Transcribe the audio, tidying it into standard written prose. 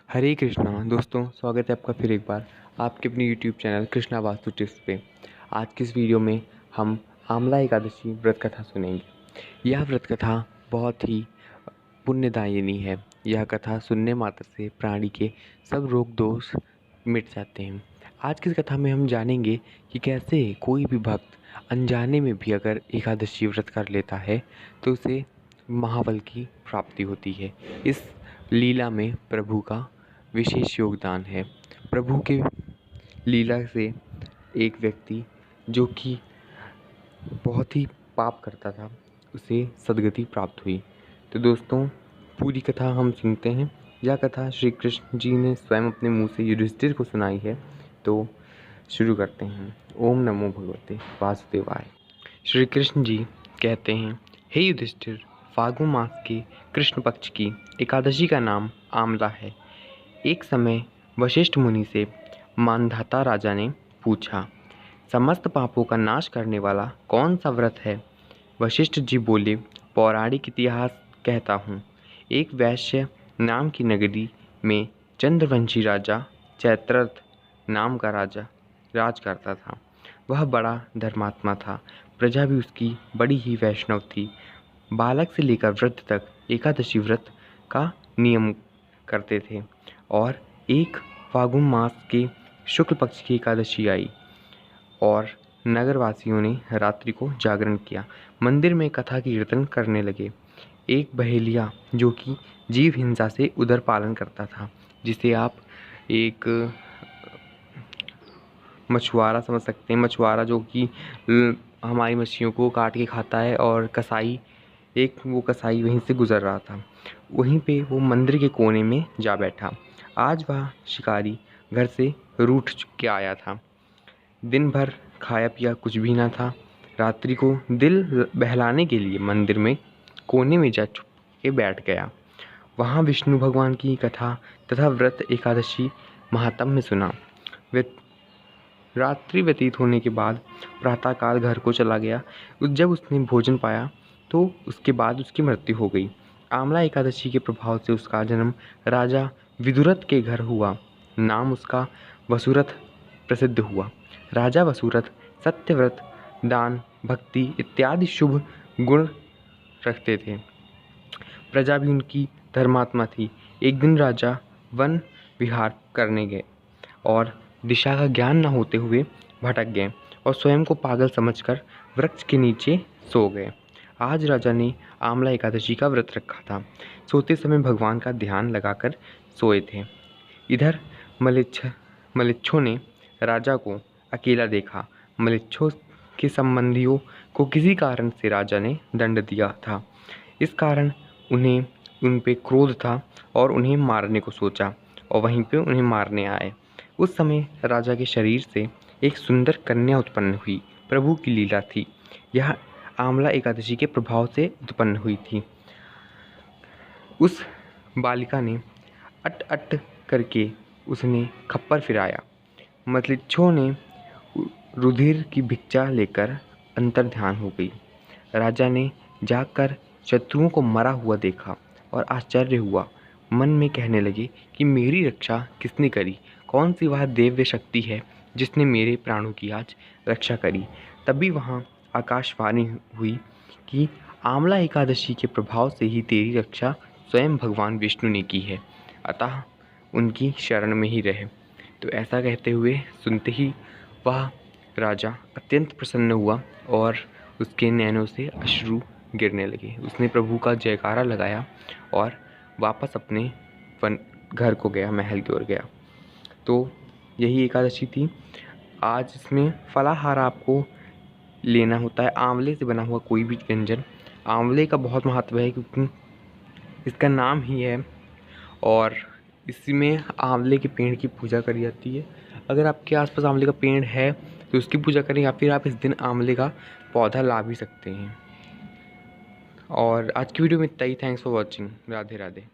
हरे कृष्णा दोस्तों, स्वागत है आपका फिर एक बार आपके अपने YouTube channel Krishna vastu tips पे। आज की इस वीडियो में हम आमला एकादशी व्रत कथा सुनेंगे। यह व्रत कथा बहुत ही पुण्यदायिनी है। यह कथा सुनने मात्र से प्राणी के सब रोग दोष मिट जाते हैं। आज की इस कथा में हम जानेंगे कि कैसे कोई भी भक्त अनजाने में भी अगर एकादशी व्रत कर लेता है तो उसे महाबल की प्राप्ति होती है। इस लीला में प्रभु का विशेष योगदान है। प्रभु के लीला से एक व्यक्ति जो कि बहुत ही पाप करता था उसे सद्गति प्राप्त हुई। तो दोस्तों, पूरी कथा हम सुनते हैं। यह कथा श्री कृष्ण जी ने स्वयं अपने मुंह से युधिष्ठिर को सुनाई है। तो शुरू करते हैं। ओम नमो भगवते वासुदेवाय। श्री कृष्ण जी कहते हैं, हे युधिष्ठिर, फागुन मास के कृष्ण पक्ष की एकादशी का नाम आमला है। एक समय वशिष्ठ मुनि से मानधाता राजा ने पूछा, समस्त पापों का नाश करने वाला कौन सा व्रत है? वशिष्ठ जी बोले, पौराणिक इतिहास कहता हूँ, एक वैश्य नाम की नगरी में चंद्रवंशी राजा चैत्ररथ नाम का राजा राज करता था। वह बड़ा धर्मात्मा था। प्रजा भी उसकी बड़ी ही वैष्णव थी। बालक से लेकर वृद्ध तक एकादशी व्रत का नियम करते थे। और एक फागुन मास के शुक्ल पक्ष की एकादशी आई और नगरवासियों ने रात्रि को जागरण किया। मंदिर में कथा कीर्तन करने लगे। एक बहेलिया जो कि जीव हिंसा से उदर पालन करता था, जिसे आप एक मछुआरा समझ सकते हैं। मछुआरा जो कि हमारी मछलियों को काट के खाता है, और कसाई वो कसाई वहीं से गुजर रहा था। वहीं पे वो मंदिर के कोने में जा बैठा। आज वह शिकारी घर से रूठ के आया था। दिन भर खाया पिया कुछ भी ना था। रात्रि को दिल बहलाने के लिए मंदिर में कोने में जा छुप के बैठ गया। वहाँ विष्णु भगवान की कथा तथा व्रत एकादशी महात्म्य सुना। रात्रि व्यतीत होने के बाद प्रातःकाल घर को चला गया। जब उसने भोजन पाया तो उसके बाद उसकी मृत्यु हो गई। आमला एकादशी के प्रभाव से उसका जन्म राजा विदुरथ के घर हुआ। नाम उसका वसुरथ प्रसिद्ध हुआ। राजा वसुरथ सत्यव्रत, दान, भक्ति इत्यादि शुभ गुण रखते थे। प्रजा भी उनकी धर्मात्मा थी। एक दिन राजा वन विहार करने गए और दिशा का ज्ञान न होते हुए भटक गए और स्वयं को पागल समझकर वृक्ष के नीचे सो गए। आज राजा ने आमला एकादशी का व्रत रखा था। सोते समय भगवान का ध्यान लगाकर सोए थे। इधर मलिच्छों ने राजा को अकेला देखा। मलिच्छों के संबंधियों को किसी कारण से राजा ने दंड दिया था। इस कारण उन पे क्रोध था और उन्हें मारने को सोचा और वहीं पे उन्हें मारने आए। उस समय राजा के शरीर से एक सुंदर कन्या उत्पन्न हुई। प्रभु की लीला थी। यह आमला एकादशी के प्रभाव से उत्पन्न हुई थी। उस बालिका ने अट अट करके उसने खप्पर फिराया। मलिच्छों ने रुधिर की भिक्षा लेकर अंतर्ध्यान हो गई। राजा ने जाकर शत्रुओं को मरा हुआ देखा और आश्चर्य हुआ। मन में कहने लगे कि मेरी रक्षा किसने करी? कौन सी वह दिव्य शक्ति है जिसने मेरे प्राणों की आज रक्षा करी? तभी वहाँ आकाशवाणी हुई कि आमला एकादशी के प्रभाव से ही तेरी रक्षा स्वयं भगवान विष्णु ने की है, अतः उनकी शरण में ही रहे। तो ऐसा कहते हुए सुनते ही वह राजा अत्यंत प्रसन्न हुआ और उसके नैनों से अश्रु गिरने लगे। उसने प्रभु का जयकारा लगाया और वापस अपने घर को गया, महल की ओर गया। तो यही एकादशी थी। आज इसमें फलाहार आपको लेना होता है। आंवले से बना हुआ कोई भी व्यंजन। आंवले का बहुत महत्व है क्योंकि इसका नाम ही है, और इसमें आंवले के पेड़ की पूजा करी जाती है। अगर आपके आसपास आंवले का पेड़ है तो उसकी पूजा करें, या फिर आप इस दिन आंवले का पौधा ला भी सकते हैं। और आज की वीडियो में इतना ही। Thanks for watching. Radhe Radhe.